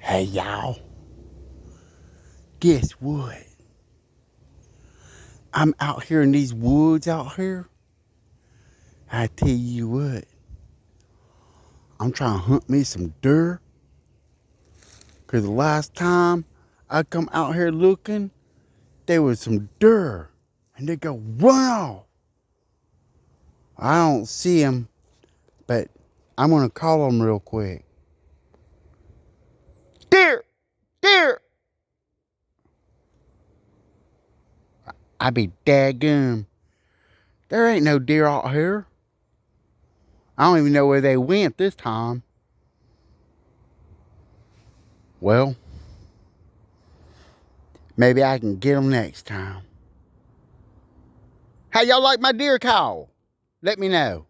Hey y'all, guess what? I'm out here in these woods out here. I tell you what, I'm trying to hunt me some deer. Cause the last time I come out here looking, there was some deer. And they go run off. I don't see them, but I'm gonna call them real quick. Deer! Deer! I be daggum. There ain't no deer out here. I don't even know where they went this time. Well, maybe I can get them next time. How y'all like my deer call? Let me know.